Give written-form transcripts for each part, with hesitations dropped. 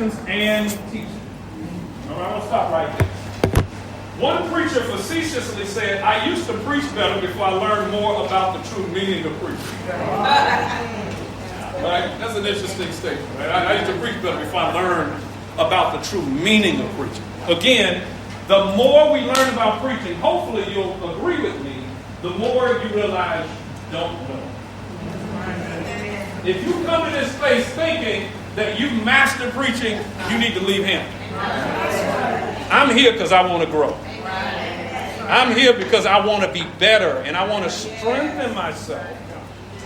illustrations and teaching. All right, I'm going to stop right there. One preacher facetiously said, I used to preach better before I learned more about the true meaning of preaching. Right? That's an interesting statement. Right? I used to preach better before I learned about the true meaning of preaching. Again, the more we learn about preaching, hopefully you'll agree with me, the more you realize you don't know. If you come to this place thinking that you've mastered preaching, you need to leave Hampton. I'm here because I want to grow. I'm here because I want to be better, and I want to strengthen myself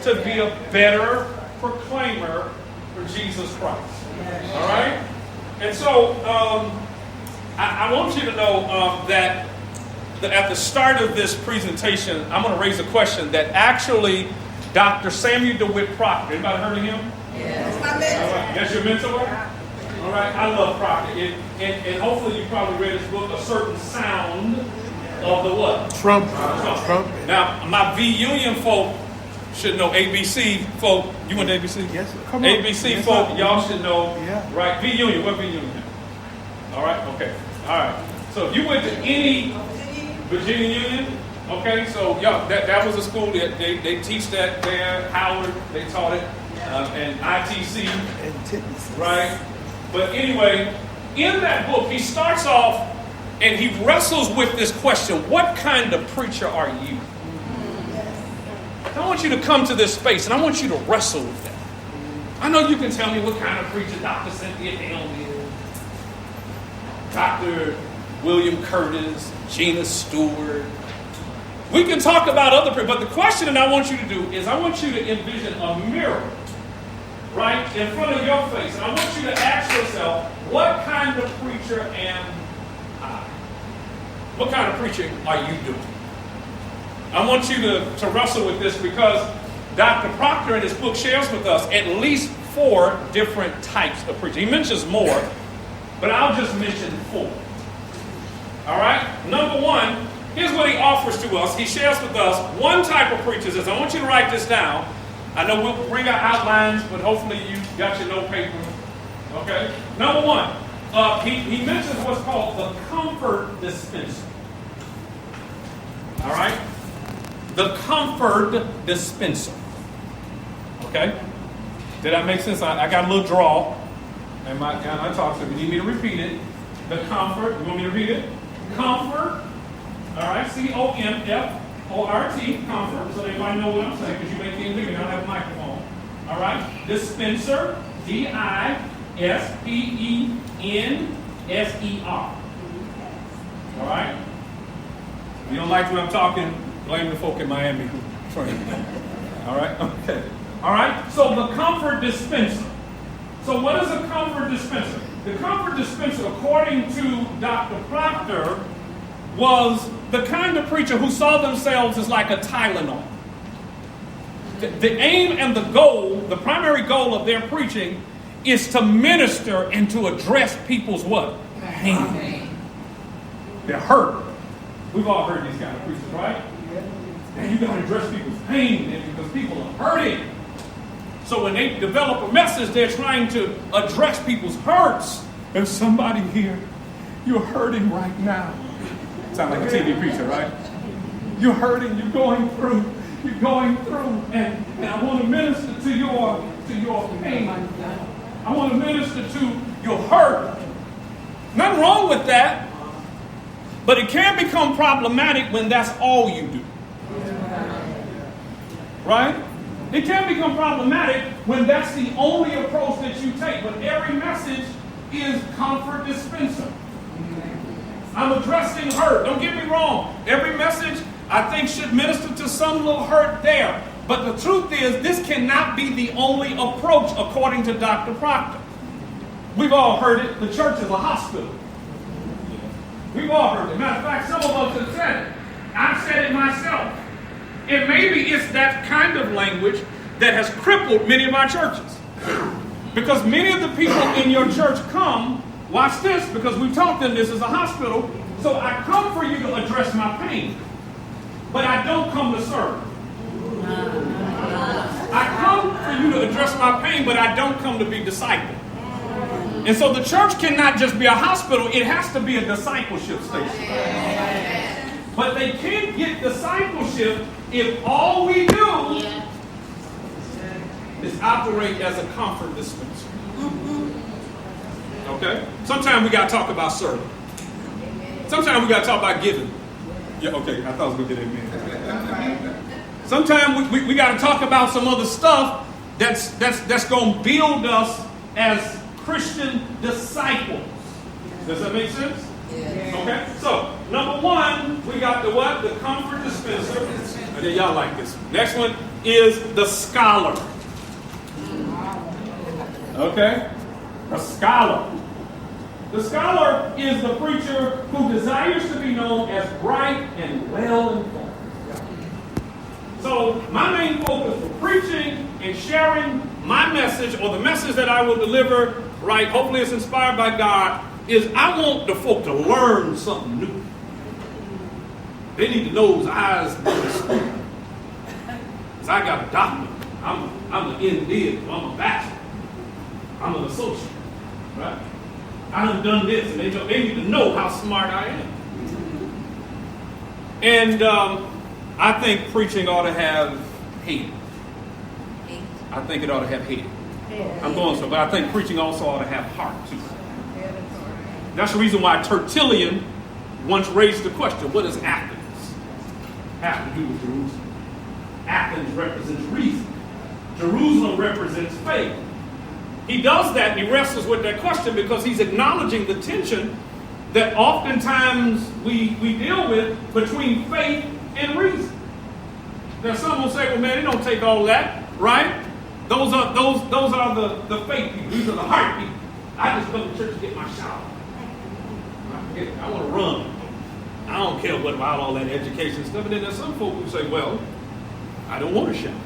to be a better proclaimer for Jesus Christ. All right? And so I want you to know that at the start of this presentation, I'm going to raise a question that actually Dr. Samuel DeWitt Proctor, anybody heard of him? Yes. That's my mentor. All right. That's your mentor? All right, I love Proctor. And hopefully you probably read his book, A Certain Sound of the what? Trump. Now, my V Union folk should know. ABC folk. You went to ABC? Yes, sir. Come on. ABC yes, folk, sir. y'all should know. Yeah. Right, V Union. What V Union? All right, okay. All right. So if you went to any Virginia Union, okay, so y'all, that was a school that they teach that there. Howard, they taught it. And ITC. Right? But anyway, in that book, he starts off and he wrestles with this question, what kind of preacher are you? I want you to come to this space and I want you to wrestle with that. I know you can tell me what kind of preacher Dr. Cynthia Helm is, Dr. William Curtis, Gina Stewart. We can talk about other preachers, but the question that I want you to do is I want you to envision a mirror right in front of your face. And I want you to ask yourself, what kind of preacher am I? What kind of preaching are you doing? I want you to wrestle with this because Dr. Proctor in his book shares with us at least 4 different types of preaching. He mentions more, but I'll just mention 4. All right? Number 1, here's what he offers to us. He shares with us one type of preacher. Says, I want you to write this down. I know we'll bring out outlines, but hopefully you got your note paper. Okay? Number 1, he mentions what's called the comfort dispenser. All right? The comfort dispenser. Okay? Did that make sense? I got a little draw. And my talk, so if you need me to repeat it. The comfort. You want me to read it? Comfort. All right? C-O-M-F-O-R-T. Comfort. So everybody know what I'm saying because you may can't hear me. I don't have a microphone. All right? Dispenser. D-I-S-P-E-N-S-E-R. All right? If you don't like what I'm talking, blame the folk in Miami who trained me. All right? Okay. All right? So the comfort dispenser. So what is a comfort dispenser? The comfort dispenser, according to Dr. Proctor, was the kind of preacher who saw themselves as like a Tylenol. The aim and the goal, the primary goal of their preaching is to minister and to address people's what? Pain. They're hurt. We've all heard these kind of preachers, right? And you got to address people's pain because people are hurting. So when they develop a message, they're trying to address people's hurts. There's somebody here, you're hurting right now. Sound like a TV preacher, right? You're hurting, you're going through, and I want to minister to your pain. I want to minister to your hurt. Nothing wrong with that, but it can become problematic when that's all you do. Right? It can become problematic when that's the only approach that you take. But every message is comfort dispenser. I'm addressing hurt. Don't get me wrong. Every message, I think, should minister to some little hurt there. But the truth is, this cannot be the only approach according to Dr. Proctor. We've all heard it. The church is a hospital. We've all heard it. Matter of fact, some of us have said it. I've said it myself. And maybe it's that kind of language that has crippled many of our churches. Because many of the people in your church come, watch this, because we've taught them this is a hospital, so I come for you to address my pain. But I don't come to serve. I come for you to address my pain, but I don't come to be discipled. And so the church cannot just be a hospital, it has to be a discipleship station. But they can't get discipleship if all we do is operate as a comfort dispenser. Okay? Sometimes we got to talk about serving. Sometimes we got to talk about giving. Yeah, okay, I thought I was going to get amen. Sometimes we got to talk about some other stuff that's going to build us as Christian disciples. Does that make sense? Yeah. Okay, so number one, we got the what? The comfort dispenser. And then y'all like this. Next one is the scholar. Okay? A scholar. The scholar is the preacher who desires to be known as bright and well-informed. So my main focus for preaching and sharing my message, or the message that I will deliver, right, hopefully it's inspired by God, is I want the folk to learn something new. They need to know those eyes on the spirit. Because I got a doctorate. I'm an MD, I'm a bachelor. I'm an associate. Right? I done this, and they need to know how smart I am. And I think preaching ought to have hate. I think it ought to have hate. I'm going so, but I think preaching also ought to have heart too. That's the reason why Tertullian once raised the question, what does Athens have to do with Jerusalem? Athens represents reason. Jerusalem represents faith. He does that and he wrestles with that question because he's acknowledging the tension that oftentimes we deal with between faith and reason. Now some will say, well man, it don't take all that, right? Those are the faith people. These are the heart people. I just go to church to get my shower. I want to run. I don't care what about all that education stuff. And then there's some folk who say, well, I don't want to shower.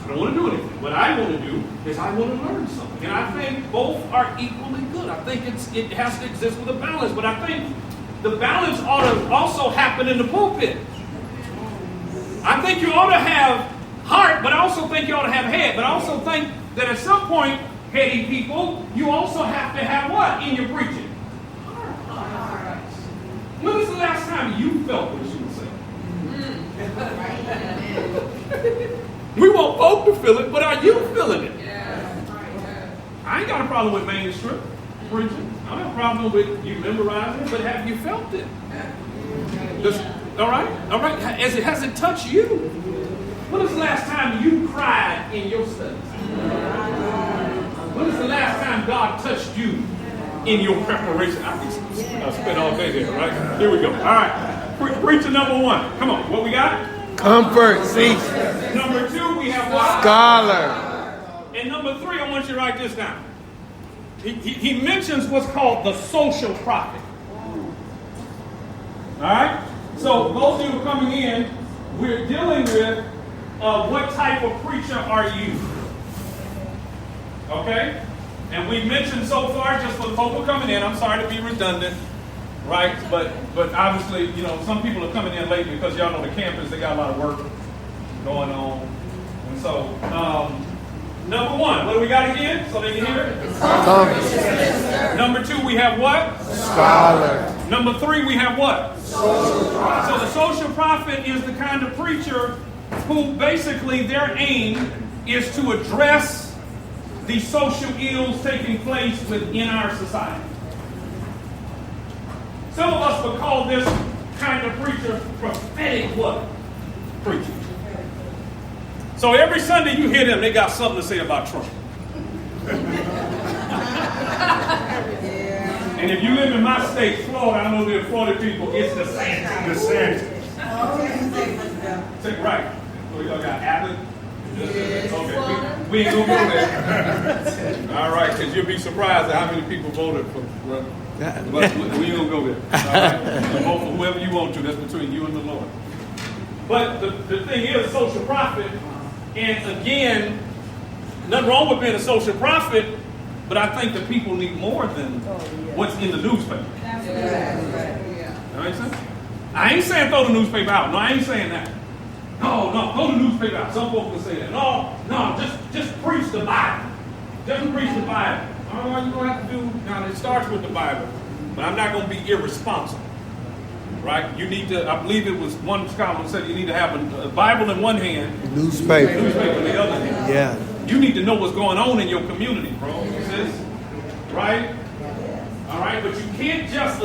I don't want to do anything. What I want to do is I want to learn something. And I think both are equally good. I think it has to exist with a balance. But I think the balance ought to also happen in the pulpit. I think you ought to have heart, but I also think you ought to have head. But I also think that at some point, heady people, you also have to have what in your preaching? Heart. When was the last time you felt what you were saying? We want folk to feel it, but are you feeling it? Yeah. I ain't got a problem with mainstream preaching. I don't have a problem with you memorizing it, but have you felt it? All right? Has it touched you? When was the last time you cried in your studies? When was the last time God touched you in your preparation? I spent all day there, right? Here we go. All right. Preacher number one. Come on. What we got? Comfort seeks. Number two, we have what? Scholar. And number three, I want you to write this down. He mentions what's called the social prophet. All right? So those of you who are coming in, we're dealing with what type of preacher are you? Okay? And we mentioned so far, just for the folk who are coming in, I'm sorry to be redundant, right? But obviously, you know, some people are coming in late because y'all know the campus, they got a lot of work going on. And so, number one, what do we got again? So they can hear it? Number two, we have what? Scholar. Number three, we have what? Social prophet. So the social prophet is the kind of preacher who basically their aim is to address the social ills taking place within our society. Some of us would call this kind of preacher prophetic what? Preacher. So every Sunday you hear them, they got something to say about Trump. And if you live in my state, Florida, I know there are Florida people, it's the same. Right. So y'all got Abbott? Okay. We ain't gonna go there. All right, because you'll be surprised at how many people voted for. But we ain't gonna go there. All right? So vote for whoever you want to. That's between you and the Lord. But the thing is, social prophet, and again, nothing wrong with being a social prophet, but I think that people need more than what's in the newspaper. That makes sense? I ain't saying throw the newspaper out. No, I ain't saying that. No, throw the newspaper out. Some folks will say that. No, just preach the Bible. Just preach the Bible. All you're going to have to do, now it starts with the Bible, but I'm not going to be irresponsible. Right? You need to, I believe it was one scholar who said you need to have a Bible in one hand, Newspaper in the other hand. Yeah. You need to know what's going on in your community, bro. Sis. Right? All right? But you can't just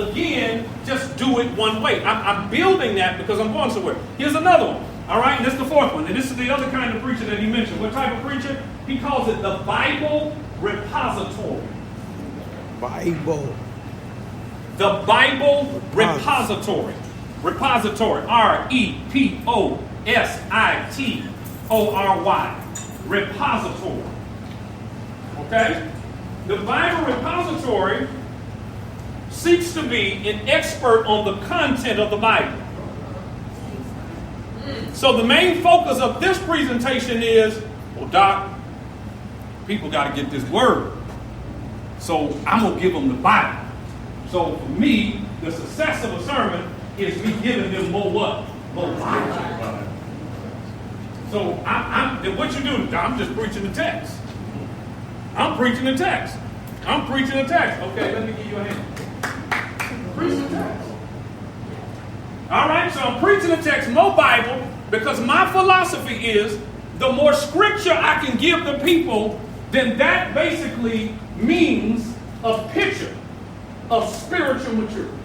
do it one way. I'm building that because I'm going somewhere. Here's another one. All right? And this is the fourth one. And this is the other kind of preacher that he mentioned. What type of preacher? He calls it the Bible repository. Bible. The Bible repository. Repository. R-E-P-O-S-I-T-O-R-Y. Repository. Okay? The Bible repository seeks to be an expert on the content of the Bible. So the main focus of this presentation is, well, Doc, people got to get this word. So I'm going to give them the Bible. So for me, the success of a sermon is me giving them more what? More Bible. So what you do, I'm just preaching the text. I'm preaching the text. I'm preaching the text. Okay, let me give you a hand. Preach the text. All right, so I'm preaching the text, no Bible, because my philosophy is the more scripture I can give the people, then that basically means a picture of spiritual maturity.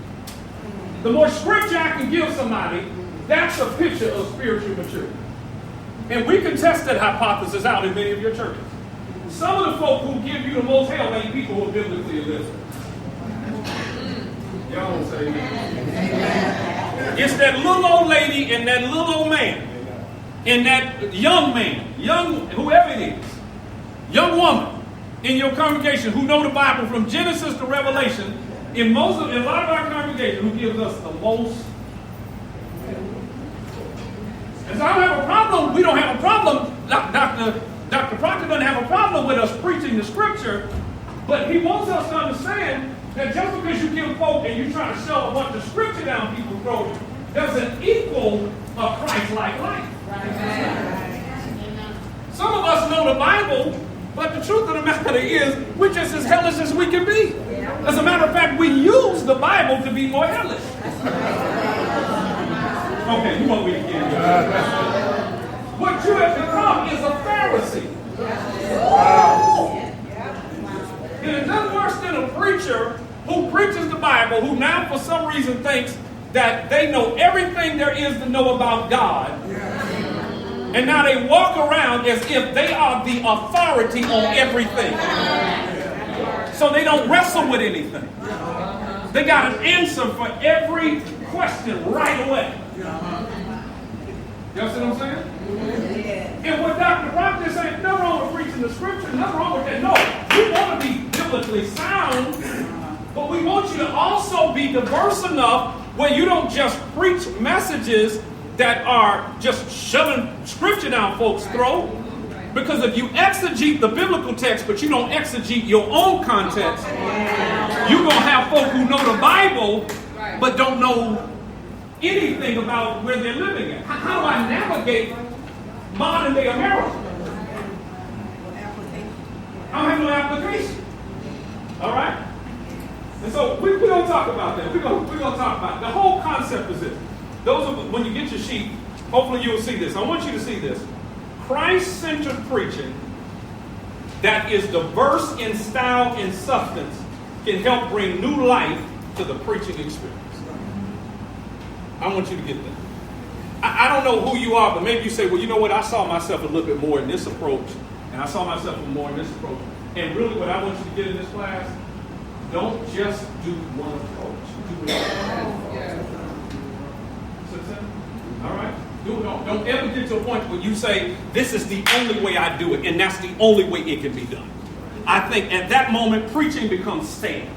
The more scripture I can give somebody, that's a picture of spiritual maturity. And we can test that hypothesis out in many of your churches. Some of the folk who give you the most hell ain't people who are biblically illiterate. Y'all don't say that. It's that little old lady and that little old man and that young man, whoever it is, young woman in your congregation who know the Bible from Genesis to Revelation. In a lot of our congregation, who gives us the most. And so I don't have a problem. We don't have a problem. Dr. Proctor doesn't have a problem with us preaching the scripture, but he wants us to understand that just because you give folk and you try to shove a bunch of scripture down people's throats doesn't equal a Christ-like life. Right. Some of us know the Bible, but the truth of the matter is we're just as hellish as we can be. As a matter of fact, we use the Bible to be more hellish. Okay, you want me to get it? What you have become is a Pharisee. It is nothing worse than a preacher who preaches the Bible, who now for some reason thinks that they know everything there is to know about God. And now they walk around as if they are the authority on everything. So they don't wrestle with anything. They got an answer for every question right away. Y'all see what I'm saying? And what Dr. Proctor is saying, nothing wrong with preaching the scripture, nothing wrong with that. No, we want to be biblically sound, but we want you to also be diverse enough where you don't just preach messages that are just shoving scripture down folks' throat. Because if you exegete the biblical text, but you don't exegete your own context, you're going to have folk who know the Bible, but don't know anything about where they're living at. How do I navigate modern day America? I don't have no application. All right? And so we're going to talk about that. We're going to talk about it. The whole concept is this. When you get your sheet, hopefully you will see this. I want you to see this. Christ-centered preaching that is diverse in style and substance can help bring new life to the preaching experience. I want you to get that. I don't know who you are, but maybe you say, well, you know what? I saw myself a little bit more in this approach, and I saw myself more in this approach. And really what I want you to get in this class, don't just do one approach. Do it all right? Don't ever get to a point where you say, this is the only way I do it, and that's the only way it can be done. I think at that moment, preaching becomes stale.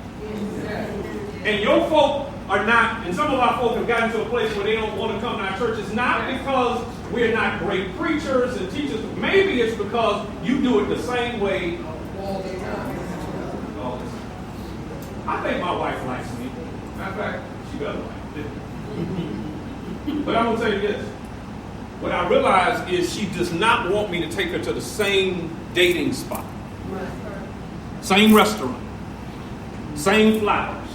And your folk are not, and some of our folk have gotten to a place where they don't want to come to our churches, not because we're not great preachers and teachers. Maybe it's because you do it the same way all the time. I think my wife likes me. Matter of fact, she doesn't like me. But I'm going to tell you this. What I realize is she does not want me to take her to the same dating spot. Same restaurant. Same flowers.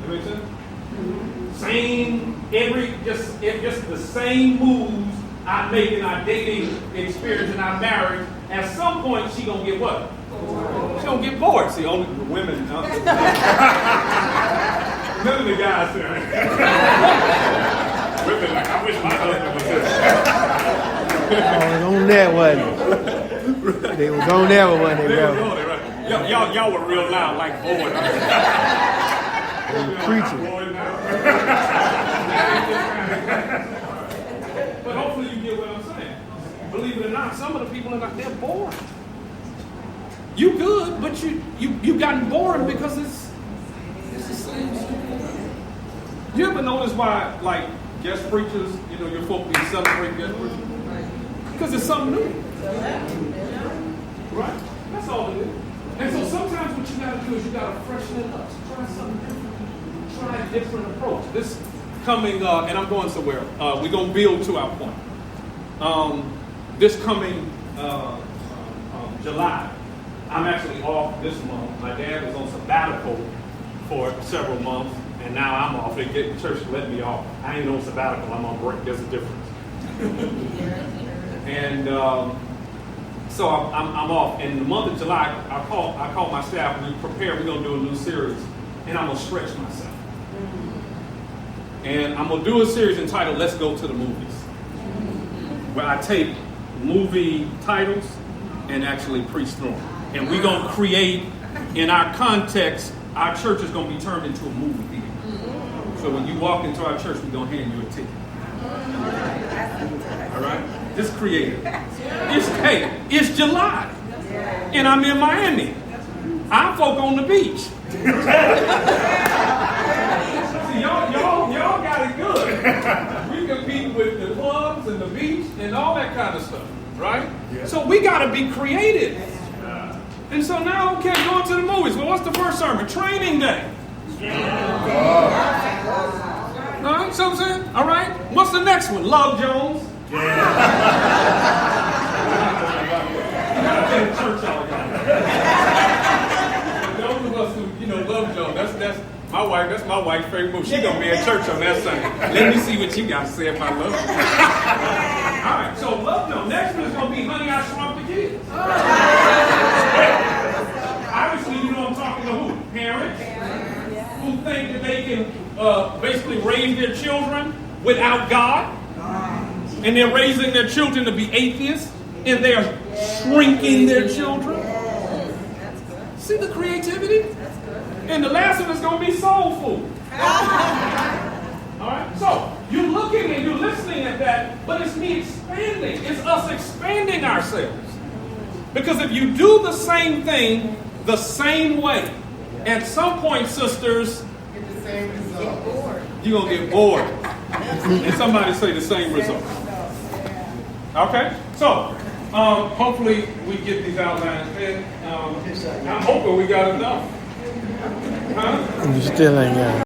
That make sense? Same, just the same moves I make in our dating experience in our marriage. At some point, she gonna get what? She gonna get bored. See, only the women. None of the guys there. Women like, I wish my husband was this. Oh, on that one. They was on that one, wasn't they, brother? Y'all were real loud, like bored. They were preaching. But hopefully you get what I'm saying. Believe it or not, some of the people are like, they're bored. You good, but you gotten bored because it's the same stuff. You ever notice why, like, guest preachers, your folk be celebrating guest preachers? Because it's something new. Right? That's all it is. And so sometimes what you got to do is you got to freshen it up. Try something different. Try a different approach. This coming, and I'm going somewhere, we're going to build to our point. This coming July, I'm actually off this month. My dad was on sabbatical for several months, and now I'm off. They get the church to let me off. I ain't on sabbatical. I'm on break. There's a difference. And so I'm off. And in the month of July, I call my staff. We prepare. We're gonna do a new series, and I'm gonna stretch myself. And I'm gonna do a series entitled "Let's Go to the Movies," where I take movie titles and actually preach through them. And we're gonna create, in our context, our church is gonna be turned into a movie theater. So when you walk into our church, we're gonna hand you a ticket. All right? Just creative. It's July, and I'm in Miami. I'm folk on the beach. See, y'all got it good. We compete with the clubs and the beach and all that kind of stuff, right? Yeah. So we got to be creative. And so now, okay, going to the movies. Well, what's the first sermon? Training day. All right, so I'm saying, all right. What's the next one? Love Jones. Church all those of us who love Jones. That's my wife. That's my wife's favorite movie. She's gonna be at church on that Sunday. Let me see what you got to say if I love you. All right, so love Jones. Next one is gonna be Honey, I Shrunk the Kids. Obviously, I'm talking to who? Parents who think that they can basically raise their children without God, and they're raising their children to be atheists, and they are shrinking their children. See the creativity? And the last one is going to be soul food. All right? So, you're looking and you're listening at that, but it's me expanding. It's us expanding ourselves. Because if you do the same thing the same way, at some point, sisters, you're going to get bored. And somebody say the same result. Okay? So, hopefully we get these outlines. And I'm hoping we got enough. Huh? You still ain't got it.